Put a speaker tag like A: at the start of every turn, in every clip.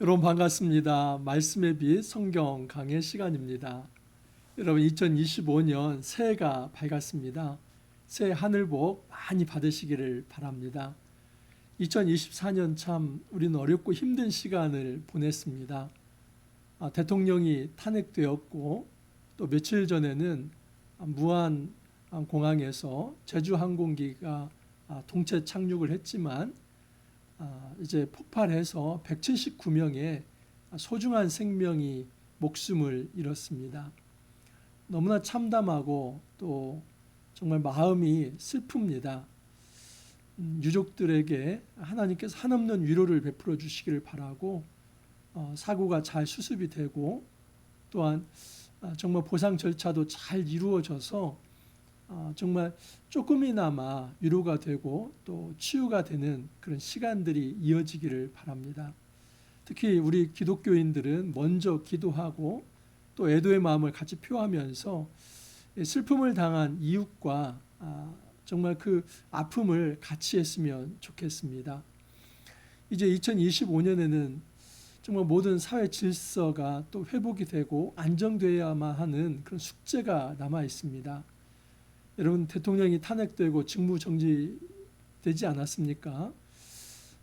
A: 여러분 반갑습니다. 말씀의 빛 성경 강해 시간입니다. 여러분 2025년 새해가 밝았습니다. 새해 하늘 복 많이 받으시기를 바랍니다. 2024년 참 우리는 어렵고 힘든 시간을 보냈습니다. 대통령이 탄핵되었고 또 며칠 전에는 무안 공항에서 제주 항공기가 동체 착륙을 했지만 이제 폭발해서 179명의 소중한 생명이 목숨을 잃었습니다. 너무나 참담하고 또 정말 마음이 슬픕니다. 유족들에게 하나님께서 한없는 위로를 베풀어 주시기를 바라고 사고가 잘 수습이 되고 또한 정말 보상 절차도 잘 이루어져서 정말 조금이나마 위로가 되고 또 치유가 되는 그런 시간들이 이어지기를 바랍니다. 특히 우리 기독교인들은 먼저 기도하고 또 애도의 마음을 같이 표하면서 슬픔을 당한 이웃과 정말 그 아픔을 같이 했으면 좋겠습니다. 이제 2025년에는 정말 모든 사회 질서가 또 회복이 되고 안정되어야만 하는 그런 숙제가 남아 있습니다. 여러분 대통령이 탄핵되고 직무 정지되지 않았습니까?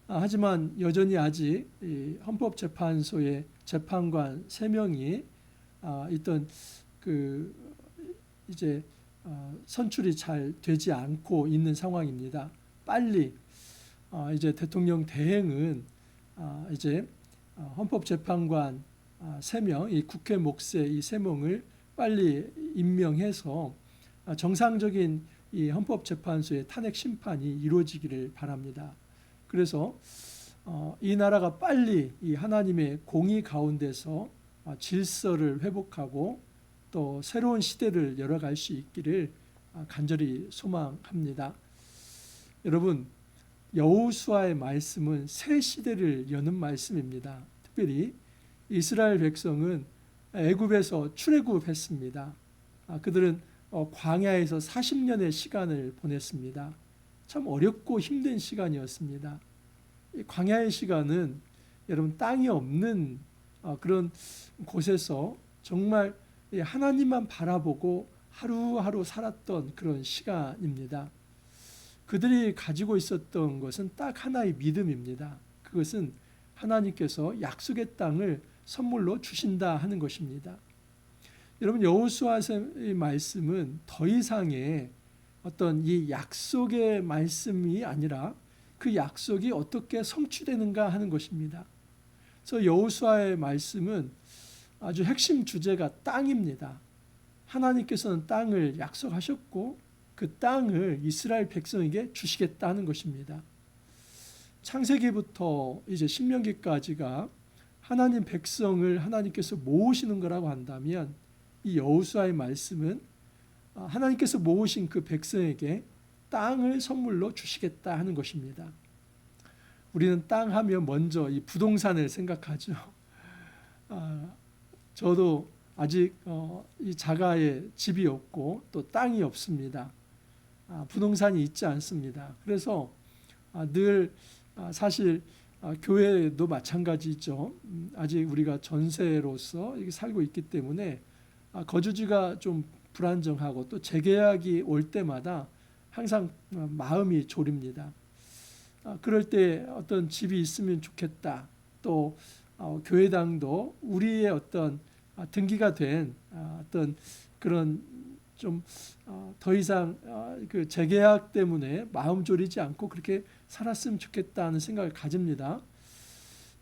A: 하지만 여전히 아직 헌법재판소의 재판관 3명이 있던 그 이제 선출이 잘 되지 않고 있는 상황입니다. 빨리 이제 대통령 대행은 이제 헌법재판관 3명, 이 국회 몫의 이 3명을 빨리 임명해서 정상적인 이 헌법재판소의 탄핵 심판이 이루어지기를 바랍니다. 그래서 이 나라가 빨리 이 하나님의 공의 가운데서 질서를 회복하고 또 새로운 시대를 열어갈 수 있기를 간절히 소망합니다. 여러분, 여호수아의 말씀은 새 시대를 여는 말씀입니다. 특별히 이스라엘 백성은 애굽에서 출애굽했습니다. 그들은 광야에서 40년의 시간을 보냈습니다. 참 어렵고 힘든 시간이었습니다. 이 광야의 시간은 여러분 땅이 없는 그런 곳에서 정말 하나님만 바라보고 하루하루 살았던 그런 시간입니다. 그들이 가지고 있었던 것은 딱 하나의 믿음입니다. 그것은 하나님께서 약속의 땅을 선물로 주신다 하는 것입니다. 여러분 여호수아의 말씀은 더 이상의 어떤 이 약속의 말씀이 아니라 그 약속이 어떻게 성취되는가 하는 것입니다. 그래서 여호수아의 말씀은 아주 핵심 주제가 땅입니다. 하나님께서는 땅을 약속하셨고 그 땅을 이스라엘 백성에게 주시겠다는 것입니다. 창세기부터 이제 신명기까지가 하나님 백성을 하나님께서 모으시는 거라고 한다면 이 여호수아의 말씀은 하나님께서 모으신 그 백성에게 땅을 선물로 주시겠다 하는 것입니다. 우리는 땅 하면 먼저 이 부동산을 생각하죠. 저도 아직 이 자가에 집이 없고 또 땅이 없습니다. 부동산이 있지 않습니다. 그래서 늘 사실 교회도 마찬가지죠. 아직 우리가 전세로서 살고 있기 때문에 거주지가 좀 불안정하고 또 재계약이 올 때마다 항상 마음이 졸입니다. 그럴 때 어떤 집이 있으면 좋겠다. 또 교회당도 우리의 어떤 등기가 된 어떤 그런 좀 더 이상 그 재계약 때문에 마음 졸이지 않고 그렇게 살았으면 좋겠다는 생각을 가집니다.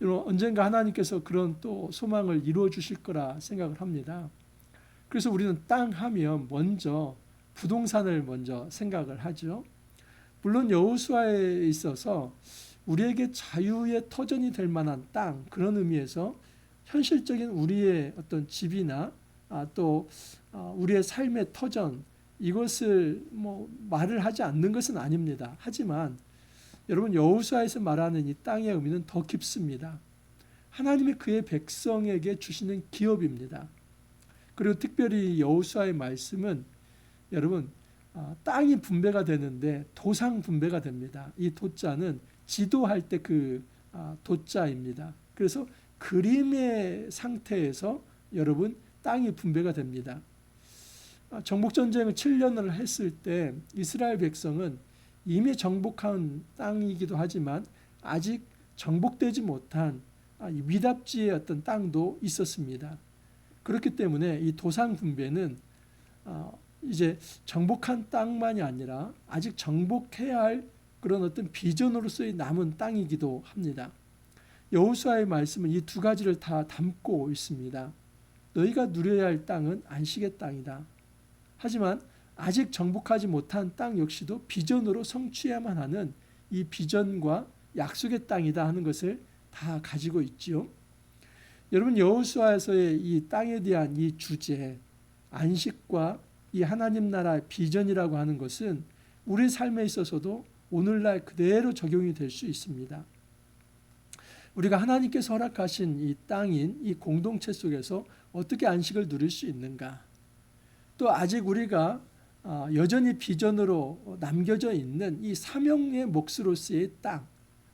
A: 언젠가 하나님께서 그런 또 소망을 이루어 주실 거라 생각을 합니다. 그래서 우리는 땅 하면 먼저 부동산을 먼저 생각을 하죠. 물론 여호수아에 있어서 우리에게 자유의 터전이 될 만한 땅, 그런 의미에서 현실적인 우리의 어떤 집이나 또 우리의 삶의 터전, 이것을 말을 하지 않는 것은 아닙니다. 하지만 여러분 여호수아에서 말하는 이 땅의 의미는 더 깊습니다. 하나님이 그의 백성에게 주시는 기업입니다. 그리고 특별히 여호수아의 말씀은 여러분 땅이 분배가 되는데 도상 분배가 됩니다. 이 도자는 지도할 때 그 도자입니다. 그래서 그림의 상태에서 여러분 땅이 분배가 됩니다. 정복전쟁을 7년을 했을 때 이스라엘 백성은 이미 정복한 땅이기도 하지만 아직 정복되지 못한 위답지의 어떤 땅도 있었습니다. 그렇기 때문에 이 도상 분배는 이제 정복한 땅만이 아니라 아직 정복해야 할 그런 어떤 비전으로서의 남은 땅이기도 합니다. 여호수아의 말씀은 이 두 가지를 다 담고 있습니다. 너희가 누려야 할 땅은 안식의 땅이다. 하지만 아직 정복하지 못한 땅 역시도 비전으로 성취해야만 하는 이 비전과 약속의 땅이다 하는 것을 다 가지고 있지요. 여러분, 여호수아에서의 이 땅에 대한 이 주제, 안식과 이 하나님 나라의 비전이라고 하는 것은 우리 삶에 있어서도 오늘날 그대로 적용이 될 수 있습니다. 우리가 하나님께서 허락하신 이 땅인 이 공동체 속에서 어떻게 안식을 누릴 수 있는가? 또 아직 우리가 여전히 비전으로 남겨져 있는 이 사명의 몫으로서의 땅,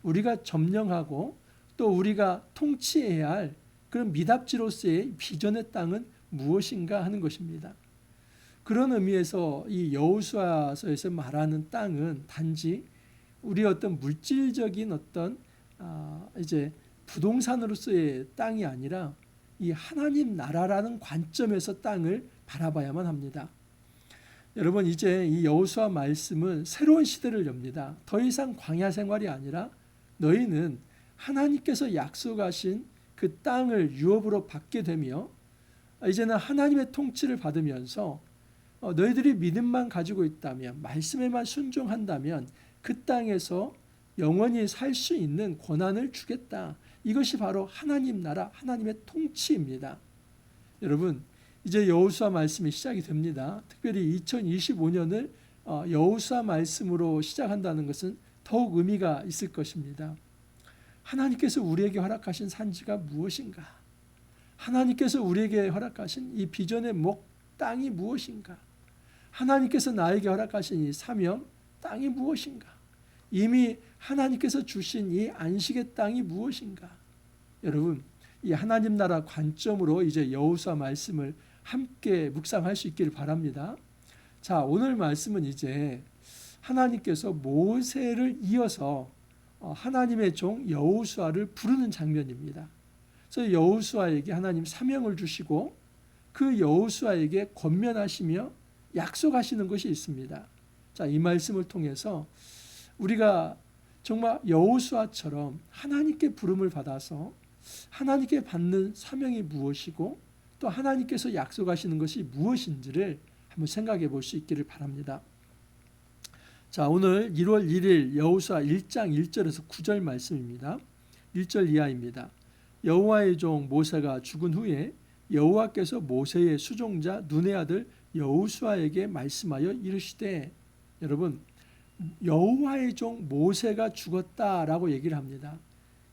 A: 우리가 점령하고 또 우리가 통치해야 할 그런 미답지로서의 비전의 땅은 무엇인가 하는 것입니다. 그런 의미에서 이 여호수아서에서 말하는 땅은 단지 우리 어떤 물질적인 어떤 이제 부동산으로서의 땅이 아니라 이 하나님 나라라는 관점에서 땅을 바라봐야만 합니다. 여러분, 이제 이 여호수아 말씀은 새로운 시대를 엽니다. 더 이상 광야 생활이 아니라 너희는 하나님께서 약속하신 그 땅을 유업으로 받게 되며 이제는 하나님의 통치를 받으면서 너희들이 믿음만 가지고 있다면, 말씀에만 순종한다면 그 땅에서 영원히 살 수 있는 권한을 주겠다. 이것이 바로 하나님 나라, 하나님의 통치입니다. 여러분, 이제 여호수아 말씀이 시작이 됩니다. 특별히 2025년을 여호수아 말씀으로 시작한다는 것은 더욱 의미가 있을 것입니다. 하나님께서 우리에게 허락하신 산지가 무엇인가? 하나님께서 우리에게 허락하신 이 비전의 목 땅이 무엇인가? 하나님께서 나에게 허락하신 이 사명 땅이 무엇인가? 이미 하나님께서 주신 이 안식의 땅이 무엇인가? 여러분, 이 하나님 나라 관점으로 이제 여호수아 말씀을 함께 묵상할 수 있기를 바랍니다. 자, 오늘 말씀은 이제 하나님께서 모세를 이어서 하나님의 종 여호수아를 부르는 장면입니다. 그래서 여호수아에게 하나님 사명을 주시고 그 여호수아에게 권면하시며 약속하시는 것이 있습니다. 자, 이 말씀을 통해서 우리가 정말 여호수아처럼 하나님께 부름을 받아서 하나님께 받는 사명이 무엇이고 또 하나님께서 약속하시는 것이 무엇인지를 한번 생각해 볼 수 있기를 바랍니다. 자, 오늘 1월 1일 여호수아 1장 1절에서 9절 말씀입니다. 1절 이하입니다. 여호와의 종 모세가 죽은 후에 여호와께서 모세의 수종자 눈의 아들 여호수아에게 말씀하여 이르시되, 여러분, 여호와의 종 모세가 죽었다라고 얘기를 합니다.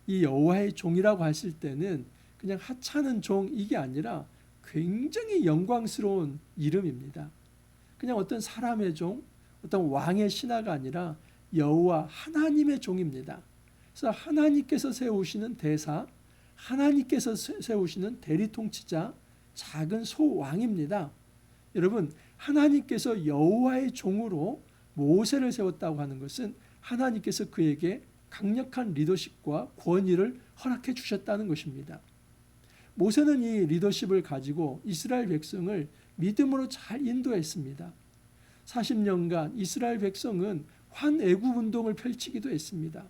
A: 이 여호와의 종이라고 했을 때는 그냥 하찮은 종 이게 아니라 굉장히 영광스러운 이름입니다. 그냥 어떤 사람의 종, 어떤 왕의 신하가 아니라 여호와 하나님의 종입니다. 그래서 하나님께서 세우시는 대사, 하나님께서 세우시는 대리통치자, 작은 소왕입니다. 여러분, 하나님께서 여호와의 종으로 모세를 세웠다고 하는 것은 하나님께서 그에게 강력한 리더십과 권위를 허락해 주셨다는 것입니다. 모세는 이 리더십을 가지고 이스라엘 백성을 믿음으로 잘 인도했습니다. 40년간 이스라엘 백성은 환애굽 운동을 펼치기도 했습니다.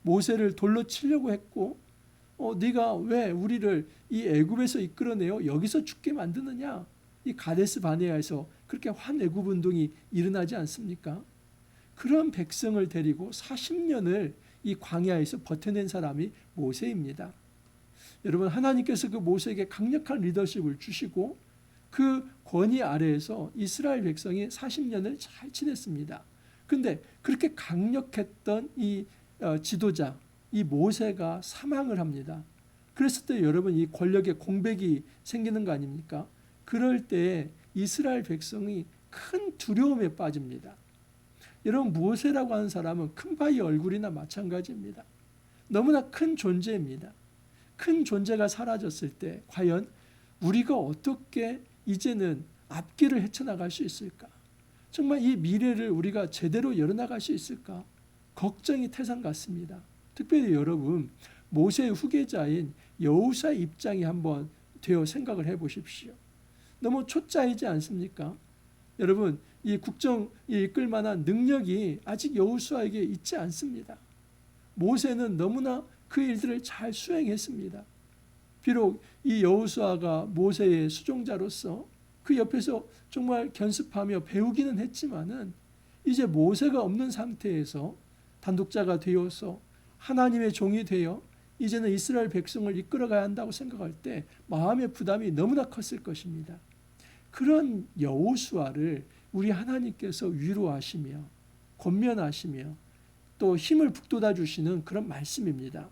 A: 모세를 돌로 치려고 했고 네가 왜 우리를 이 애굽에서 이끌어내어 여기서 죽게 만드느냐? 이 가데스 바네아에서 그렇게 환애굽 운동이 일어나지 않습니까? 그런 백성을 데리고 40년을 이 광야에서 버텨낸 사람이 모세입니다. 여러분, 하나님께서 그 모세에게 강력한 리더십을 주시고 그 권위 아래에서 이스라엘 백성이 40년을 잘 지냈습니다. 그런데 그렇게 강력했던 이 지도자, 이 모세가 사망을 합니다. 그랬을 때 여러분, 이 권력의 공백이 생기는 거 아닙니까? 그럴 때 이스라엘 백성이 큰 두려움에 빠집니다. 여러분, 모세라고 하는 사람은 큰 바위 얼굴이나 마찬가지입니다. 너무나 큰 존재입니다. 큰 존재가 사라졌을 때 과연 우리가 어떻게 이제는 앞길을 헤쳐나갈 수 있을까? 정말 이 미래를 우리가 제대로 열어나갈 수 있을까? 걱정이 태산 같습니다. 특별히 여러분, 모세의 후계자인 여호수아의 입장이 한번 되어 생각을 해보십시오. 너무 초짜이지 않습니까? 여러분, 이 국정을 이끌 만한 능력이 아직 여호수아에게 있지 않습니다. 모세는 너무나 그 일들을 잘 수행했습니다. 비록 이 여호수아가 모세의 수종자로서 그 옆에서 정말 견습하며 배우기는 했지만은 이제 모세가 없는 상태에서 단독자가 되어서 하나님의 종이 되어 이제는 이스라엘 백성을 이끌어가야 한다고 생각할 때 마음의 부담이 너무나 컸을 것입니다. 그런 여호수아를 우리 하나님께서 위로하시며 권면하시며 또 힘을 북돋아 주시는 그런 말씀입니다.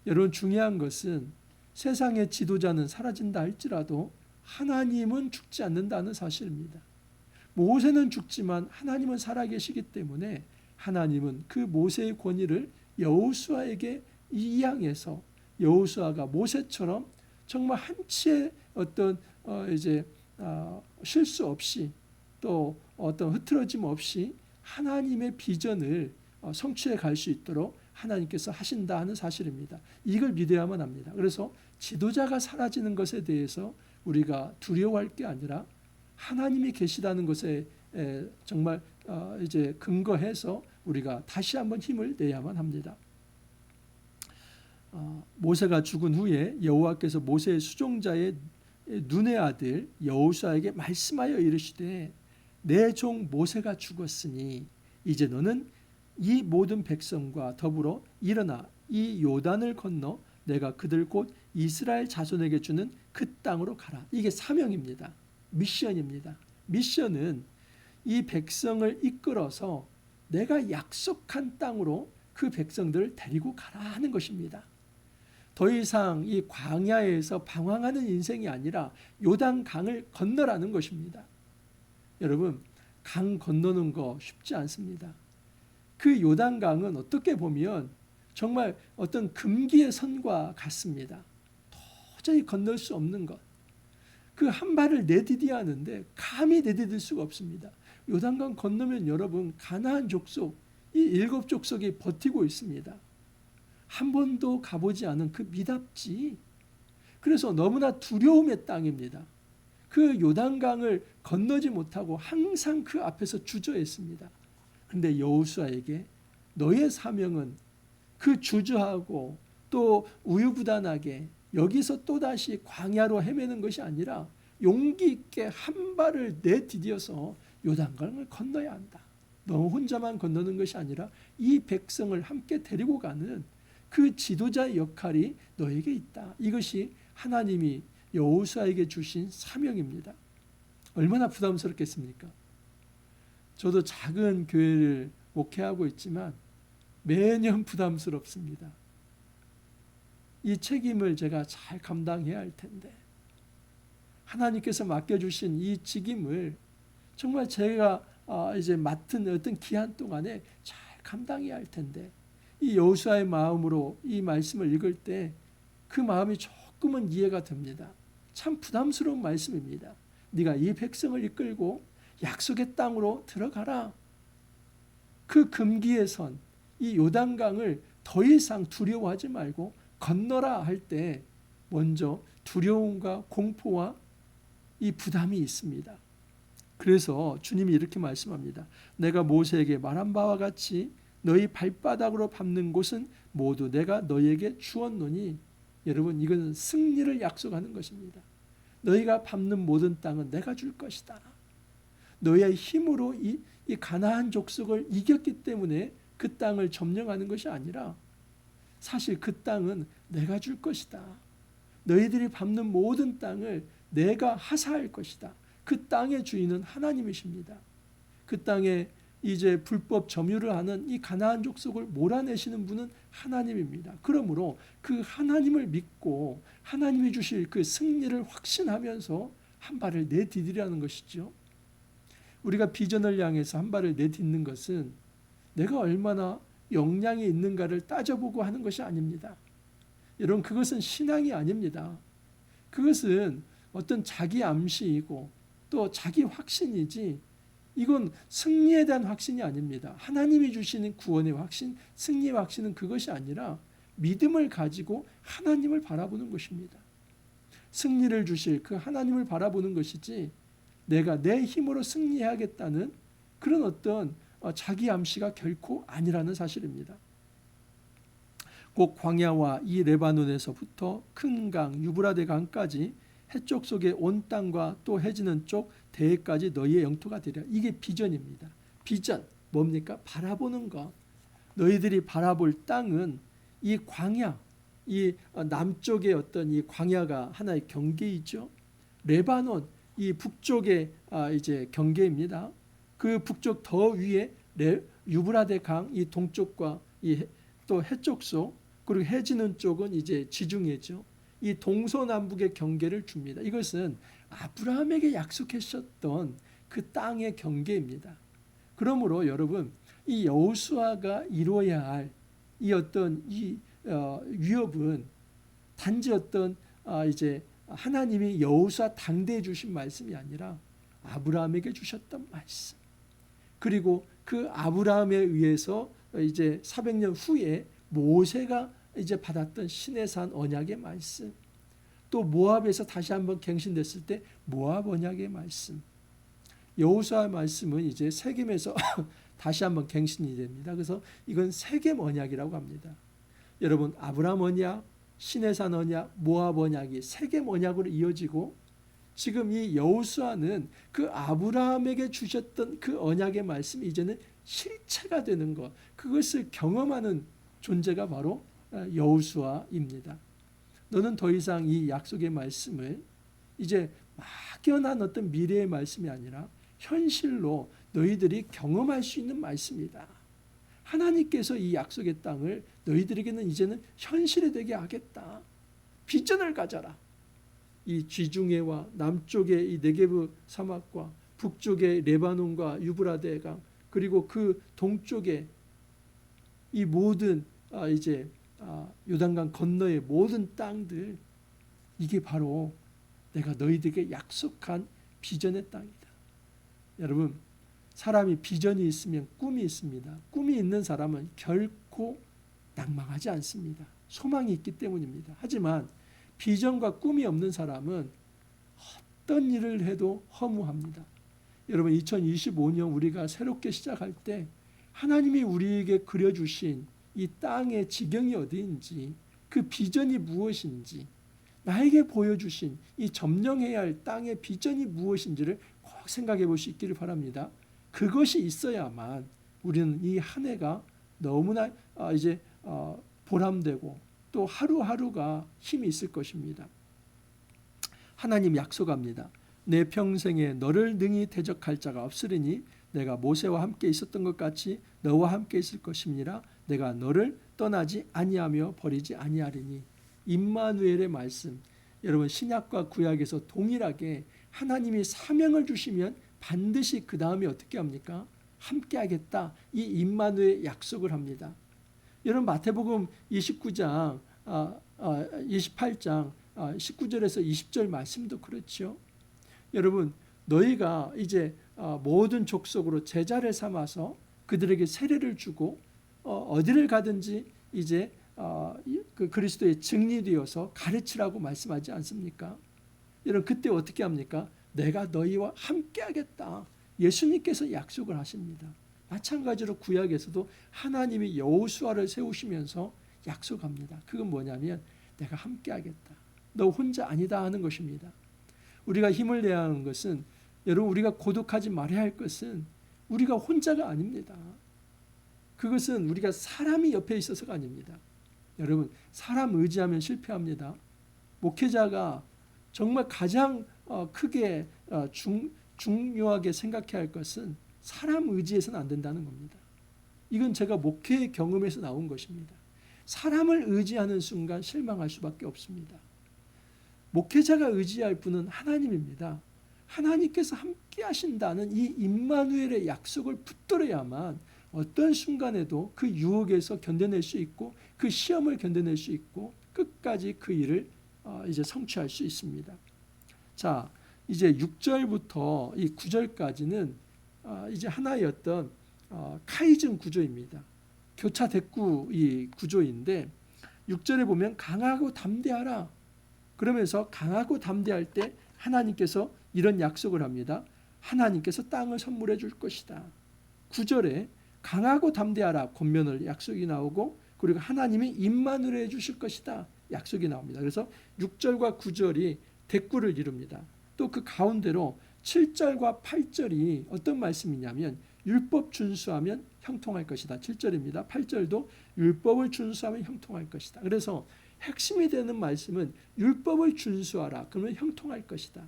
A: 여러분, 중요한 것은 세상의 지도자는 사라진다 할지라도 하나님은 죽지 않는다는 사실입니다. 모세는 죽지만 하나님은 살아계시기 때문에 하나님은 그 모세의 권위를 여호수아에게 이양해서 여호수아가 모세처럼 정말 한치의 어떤 실수 없이 또 어떤 흐트러짐 없이 하나님의 비전을 성취해 갈 수 있도록 하나님께서 하신다 하는 사실입니다. 이걸 믿어야만 합니다. 그래서 지도자가 사라지는 것에 대해서 우리가 두려워할 게 아니라 하나님이 계시다는 것에 정말 이제 근거해서 우리가 다시 한번 힘을 내야만 합니다. 모세가 죽은 후에 여호와께서 모세의 수종자의 눈의 아들 여호수아에게 말씀하여 이르시되 내 종 모세가 죽었으니 이제 너는 이 모든 백성과 더불어 일어나 이 요단을 건너 내가 그들 곧 이스라엘 자손에게 주는 그 땅으로 가라. 이게 사명입니다. 미션입니다. 미션은 이 백성을 이끌어서 내가 약속한 땅으로 그 백성들을 데리고 가라 하는 것입니다. 더 이상 이 광야에서 방황하는 인생이 아니라 요단 강을 건너라는 것입니다. 여러분, 강 건너는 거 쉽지 않습니다. 그 요단강은 어떻게 보면 정말 어떤 금기의 선과 같습니다. 도저히 건널 수 없는 것. 그 한 발을 내디뎌야 하는데 감히 내디딜 수가 없습니다. 요단강 건너면 여러분 가나안 족속, 이 7 족속이 버티고 있습니다. 한 번도 가보지 않은 그 미답지. 그래서 너무나 두려움의 땅입니다. 그 요단강을 건너지 못하고 항상 그 앞에서 주저했습니다. 그런데 여호수아에게 너의 사명은 그 주저하고 또 우유부단하게 여기서 또다시 광야로 헤매는 것이 아니라 용기 있게 한 발을 내디뎌서 요단강을 건너야 한다. 너 혼자만 건너는 것이 아니라 이 백성을 함께 데리고 가는 그 지도자의 역할이 너에게 있다. 이것이 하나님이 여호수아에게 주신 사명입니다. 얼마나 부담스럽겠습니까? 저도 작은 교회를 목회하고 있지만 매년 부담스럽습니다. 이 책임을 제가 잘 감당해야 할 텐데 하나님께서 맡겨주신 이 직임을 정말 제가 이제 맡은 어떤 기한 동안에 잘 감당해야 할 텐데 이 여호수아의 마음으로 이 말씀을 읽을 때 그 마음이 조금은 이해가 됩니다. 참 부담스러운 말씀입니다. 네가 이 백성을 이끌고 약속의 땅으로 들어가라. 그 금기의 선, 이 요단강을 더 이상 두려워하지 말고 건너라 할 때 먼저 두려움과 공포와 이 부담이 있습니다. 그래서 주님이 이렇게 말씀합니다. 내가 모세에게 말한 바와 같이 너희 발바닥으로 밟는 곳은 모두 내가 너희에게 주었노니 여러분 이것은 승리를 약속하는 것입니다. 너희가 밟는 모든 땅은 내가 줄 것이다. 너희의 힘으로 이 가나안 족속을 이겼기 때문에 그 땅을 점령하는 것이 아니라 사실 그 땅은 내가 줄 것이다. 너희들이 밟는 모든 땅을 내가 하사할 것이다. 그 땅의 주인은 하나님이십니다. 그 땅에 이제 불법 점유를 하는 이 가나안 족속을 몰아내시는 분은 하나님입니다. 그러므로 그 하나님을 믿고 하나님이 주실 그 승리를 확신하면서 한 발을 내디디라는 것이죠. 우리가 비전을 향해서 한 발을 내딛는 것은 내가 얼마나 역량이 있는가를 따져보고 하는 것이 아닙니다. 여러분 그것은 신앙이 아닙니다. 그것은 어떤 자기 암시이고 또 자기 확신이지 이건 승리에 대한 확신이 아닙니다. 하나님이 주시는 구원의 확신, 승리의 확신은 그것이 아니라 믿음을 가지고 하나님을 바라보는 것입니다. 승리를 주실 그 하나님을 바라보는 것이지 내가 내 힘으로 승리해야겠다는 그런 어떤 자기 암시가 결코 아니라는 사실입니다. 곧 광야와 이 레바논에서부터 큰 강 유브라데 강까지 해쪽 속의 온 땅과 또 해지는 쪽 대해까지 너희의 영토가 되리라. 이게 비전입니다. 비전 뭡니까? 바라보는 것. 너희들이 바라볼 땅은 이 광야, 이 남쪽의 어떤 이 광야가 하나의 경계이죠. 레바논 이 북쪽의 이제 경계입니다. 그 북쪽 더 위에 유브라데 강 이 동쪽과 이 또 해쪽 속 그리고 해지는 쪽은 이제 지중해죠. 이 동서남북의 경계를 줍니다. 이것은 아브라함에게 약속하셨던 그 땅의 경계입니다. 그러므로 여러분 이 여호수아가 이루어야 할 이 어떤 이 위협은 단지 어떤 이제 하나님이 여호수아 당대에 주신 말씀이 아니라 아브라함에게 주셨던 말씀. 그리고 그 아브라함에 의해서 이제 400년 후에 모세가 이제 받았던 시내산 언약의 말씀. 또 모압에서 다시 한번 갱신됐을 때 모압 언약의 말씀. 여호수아의 말씀은 이제 세겜에서 다시 한번 갱신이 됩니다. 그래서 이건 세겜 언약이라고 합니다. 여러분 아브라함 언약, 시내산 언약, 모압 언약이 세겜 언약으로 이어지고 지금 이 여호수아는 그 아브라함에게 주셨던 그 언약의 말씀이 이제는 실체가 되는 것, 그것을 경험하는 존재가 바로 여호수아입니다. 너는 더 이상 이 약속의 말씀을 이제 막연한 어떤 미래의 말씀이 아니라 현실로 너희들이 경험할 수 있는 말씀이다. 하나님께서 이 약속의 땅을 너희들에게는 이제는 현실이 되게 하겠다. 비전을 가져라. 이 지중해와 남쪽의 이 네게브 사막과 북쪽의 레바논과 유브라데 강 그리고 그 동쪽에 이 모든 이제 요단강 건너의 모든 땅들, 이게 바로 내가 너희들에게 약속한 비전의 땅이다. 여러분 사람이 비전이 있으면 꿈이 있습니다. 꿈이 있는 사람은 결코 낭망하지 않습니다. 소망이 있기 때문입니다. 하지만 비전과 꿈이 없는 사람은 어떤 일을 해도 허무합니다. 여러분 2025년 우리가 새롭게 시작할 때 하나님이 우리에게 그려주신 이 땅의 지경이 어디인지, 그 비전이 무엇인지, 나에게 보여주신 이 점령해야 할 땅의 비전이 무엇인지를 꼭 생각해 볼 수 있기를 바랍니다. 그것이 있어야만 우리는 이 한 해가 너무나 이제 보람되고 또 하루하루가 힘이 있을 것입니다. 하나님 약속합니다. 내 평생에 너를 능히 대적할 자가 없으리니 내가 모세와 함께 있었던 것 같이 너와 함께 있을 것임이라. 내가 너를 떠나지 아니하며 버리지 아니하리니. 임마누엘의 말씀, 여러분 신약과 구약에서 동일하게 하나님이 사명을 주시면 반드시 그 다음에 어떻게 합니까? 함께 하겠다. 이 임마누엘 약속을 합니다. 여러분 마태복음 28장 19절에서 20절 말씀도 그렇죠. 여러분 너희가 이제 모든 족속으로 제자를 삼아서 그들에게 세례를 주고 어디를 가든지 이제 그 그리스도의 증인이 되어서 가르치라고 말씀하지 않습니까? 여러분 그때 어떻게 합니까? 내가 너희와 함께 하겠다. 예수님께서 약속을 하십니다. 마찬가지로 구약에서도 하나님이 여호수아를 세우시면서 약속합니다. 그건 뭐냐면 내가 함께 하겠다. 너 혼자 아니다 하는 것입니다. 우리가 힘을 내야 하는 것은, 여러분 우리가 고독하지 말아야 할 것은 우리가 혼자가 아닙니다. 그것은 우리가 사람이 옆에 있어서가 아닙니다. 여러분 사람 의지하면 실패합니다. 목회자가 정말 가장 크게 중요하게 생각해야 할 것은 사람 의지해서는 안 된다는 겁니다. 이건 제가 목회의 경험에서 나온 것입니다. 사람을 의지하는 순간 실망할 수밖에 없습니다. 목회자가 의지할 분은 하나님입니다. 하나님께서 함께 하신다는 이 임마누엘의 약속을 붙들어야만 어떤 순간에도 그 유혹에서 견뎌낼 수 있고 그 시험을 견뎌낼 수 있고 끝까지 그 일을 이제 성취할 수 있습니다. 자, 이제 6절부터 이 9절까지는 이제 하나의 어떤 카이즌 구조입니다. 교차 대꾸 이 구조인데 6절에 보면 강하고 담대하라. 그러면서 강하고 담대할 때 하나님께서 이런 약속을 합니다. 하나님께서 땅을 선물해 줄 것이다. 9절에 강하고 담대하라 권면을 약속이 나오고 그리고 하나님이 임마누엘 주실 것이다 약속이 나옵니다. 그래서 6절과 9절이 대꾸를 이룹니다. 또 그 가운데로 7절과 8절이 어떤 말씀이냐면 율법 준수하면 형통할 것이다. 7절입니다. 8절도 율법을 준수하면 형통할 것이다. 그래서 핵심이 되는 말씀은 율법을 준수하라. 그러면 형통할 것이다.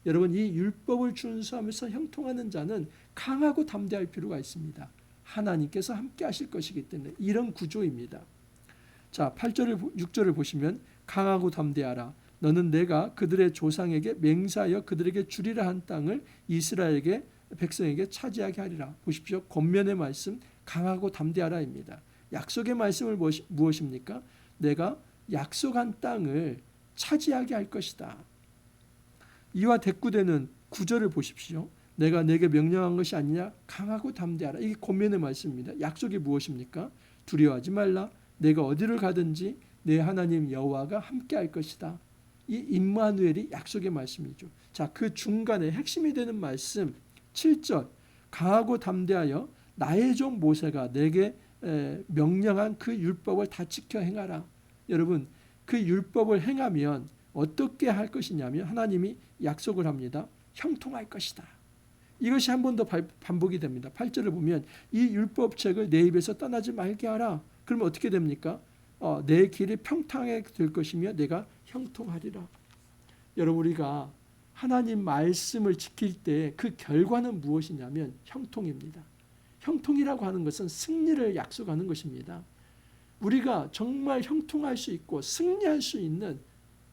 A: 여러분 이 율법을 준수하면서 형통하는 자는 강하고 담대할 필요가 있습니다. 하나님께서 함께 하실 것이기 때문에 이런 구조입니다. 자, 8절을 6절을 보시면 강하고 담대하라. 너는 내가 그들의 조상에게 맹세하여 그들에게 주리라 한 땅을 이스라엘에게 백성에게 차지하게 하리라. 보십시오. 권면의 말씀 강하고 담대하라입니다. 약속의 말씀을 무엇입니까? 내가 약속한 땅을 차지하게 할 것이다. 이와 대꾸되는 9절을 보십시오. 내가 내게 명령한 것이 아니냐 강하고 담대하라. 이게 권면의 말씀입니다. 약속이 무엇입니까? 두려워하지 말라. 내가 어디를 가든지 내 하나님 여호와가 함께 할 것이다. 이 임마누엘이 약속의 말씀이죠. 자, 그 중간에 핵심이 되는 말씀 7절 강하고 담대하여 나의 종 모세가 내게 명령한 그 율법을 다 지켜 행하라. 여러분 그 율법을 행하면 어떻게 할 것이냐면 하나님이 약속을 합니다. 형통할 것이다. 이것이 한 번 더 반복이 됩니다. 8절을 보면 이 율법책을 내 입에서 떠나지 말게 하라. 그러면 어떻게 됩니까? 내 길이 평탄하게 될 것이며 내가 형통하리라. 여러분 우리가 하나님 말씀을 지킬 때 그 결과는 무엇이냐면 형통입니다. 형통이라고 하는 것은 승리를 약속하는 것입니다. 우리가 정말 형통할 수 있고 승리할 수 있는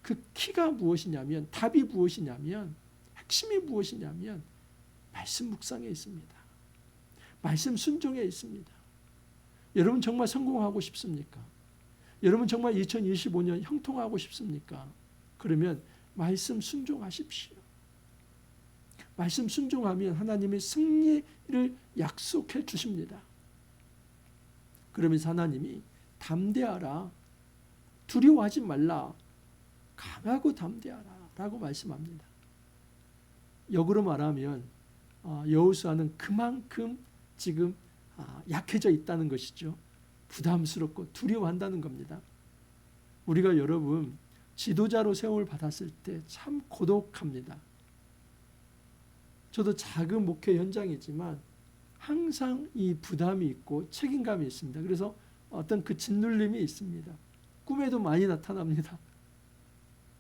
A: 그 키가 무엇이냐면 답이 무엇이냐면 핵심이 무엇이냐면 말씀 묵상에 있습니다. 말씀 순종에 있습니다. 여러분 정말 성공하고 싶습니까? 여러분 정말 2025년 형통하고 싶습니까? 그러면 말씀 순종하십시오. 말씀 순종하면 하나님이 승리를 약속해 주십니다. 그러면서 하나님이 담대하라, 두려워하지 말라, 강하고 담대하라 라고 말씀합니다. 역으로 말하면 여호수아는 그만큼 지금 약해져 있다는 것이죠. 부담스럽고 두려워한다는 겁니다. 우리가 여러분 지도자로 세움을 받았을 때 참 고독합니다. 저도 작은 목회 현장이지만 항상 이 부담이 있고 책임감이 있습니다. 그래서 어떤 그 짓눌림이 있습니다. 꿈에도 많이 나타납니다.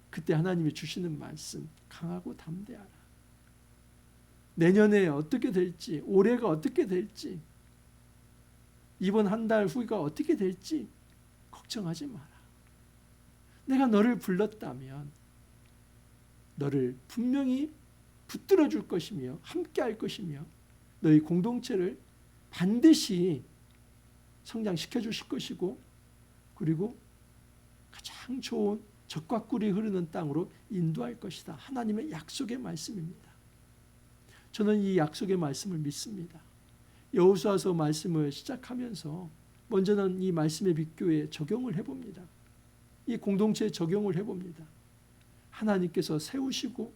A: 그때 하나님이 주시는 말씀 강하고 담대하라. 내년에 어떻게 될지, 올해가 어떻게 될지, 이번 한 달 후가 어떻게 될지 걱정하지 마라. 내가 너를 불렀다면 너를 분명히 붙들어 줄 것이며 함께 할 것이며 너희 공동체를 반드시 성장시켜 주실 것이고 그리고 가장 좋은 젖과 꿀이 흐르는 땅으로 인도할 것이다. 하나님의 약속의 말씀입니다. 저는 이 약속의 말씀을 믿습니다. 여호수아서 말씀을 시작하면서 먼저는 이 말씀의 빛교에 적용을 해봅니다. 이 공동체에 적용을 해봅니다. 하나님께서 세우시고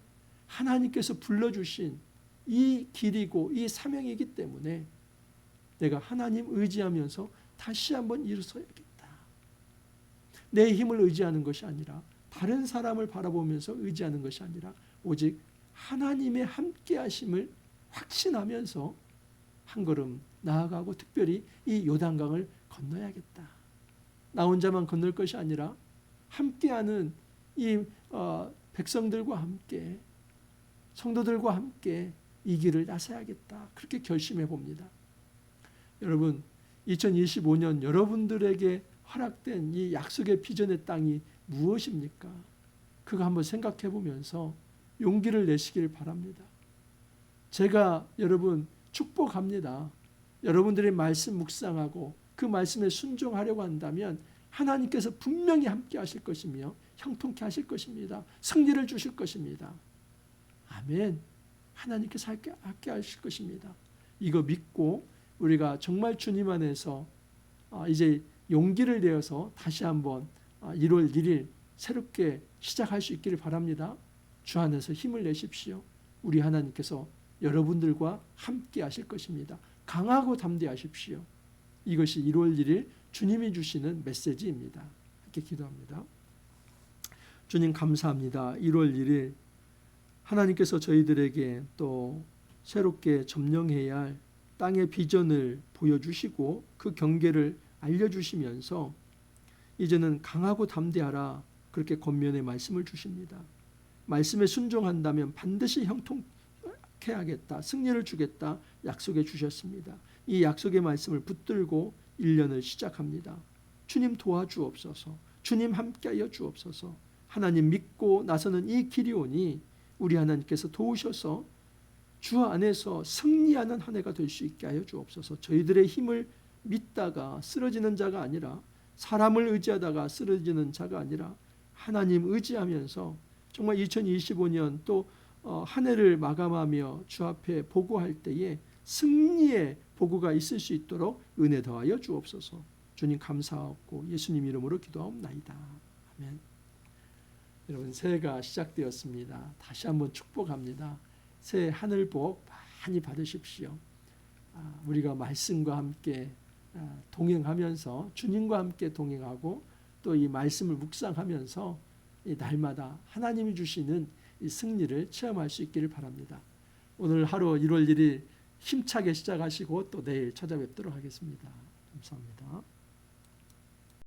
A: 하나님께서 불러주신 이 길이고 이 사명이기 때문에 내가 하나님 의지하면서 다시 한번 일어서야겠다. 내 힘을 의지하는 것이 아니라 다른 사람을 바라보면서 의지하는 것이 아니라 오직 하나님의 함께하심을 확신하면서 한 걸음 나아가고 특별히 이 요단강을 건너야겠다. 나 혼자만 건널 것이 아니라 함께하는 이 백성들과 함께 성도들과 함께 이 길을 나서야겠다. 그렇게 결심해 봅니다. 여러분 2025년 여러분들에게 허락된 이 약속의 비전의 땅이 무엇입니까? 그거 한번 생각해 보면서 용기를 내시길 바랍니다. 제가 여러분 축복합니다. 여러분들의 말씀 묵상하고 그 말씀에 순종하려고 한다면 하나님께서 분명히 함께 하실 것이며 형통케 하실 것입니다. 승리를 주실 것입니다. 아멘. 하나님께서 함께 하실 것입니다. 이거 믿고 우리가 정말 주님 안에서 이제 용기를 내어서 다시 한번 1월 1일 새롭게 시작할 수 있기를 바랍니다. 주 안에서 힘을 내십시오. 우리 하나님께서 여러분들과 함께 하실 것입니다. 강하고 담대하십시오. 이것이 1월 1일 주님이 주시는 메시지입니다. 함께 기도합니다. 주님 감사합니다. 1월 1일 하나님께서 저희들에게 또 새롭게 점령해야 할 땅의 비전을 보여주시고 그 경계를 알려주시면서 이제는 강하고 담대하라 그렇게 권면의 말씀을 주십니다. 말씀에 순종한다면 반드시 형통케 하겠다, 승리를 주겠다 약속해 주셨습니다. 이 약속의 말씀을 붙들고 1년을 시작합니다. 주님 도와주옵소서. 주님 함께하여 주옵소서. 하나님 믿고 나서는 이 길이 오니 우리 하나님께서 도우셔서 주 안에서 승리하는 한 해가 될 수 있게 하여 주옵소서. 저희들의 힘을 믿다가 쓰러지는 자가 아니라, 사람을 의지하다가 쓰러지는 자가 아니라 하나님 의지하면서 정말 2025년 또 한 해를 마감하며 주 앞에 보고할 때에 승리의 보고가 있을 수 있도록 은혜 더하여 주옵소서. 주님 감사하고 예수님 이름으로 기도하옵나이다. 아멘. 여러분, 새해가 시작되었습니다. 다시 한번 축복합니다. 새해 하늘 복 많이 받으십시오. 우리가 말씀과 함께 동행하면서 주님과 함께 동행하고 또 이 말씀을 묵상하면서 이 날마다 하나님이 주시는 이 승리를 체험할 수 있기를 바랍니다. 오늘 하루 1월 1일 힘차게 시작하시고 또 내일 찾아뵙도록 하겠습니다. 감사합니다.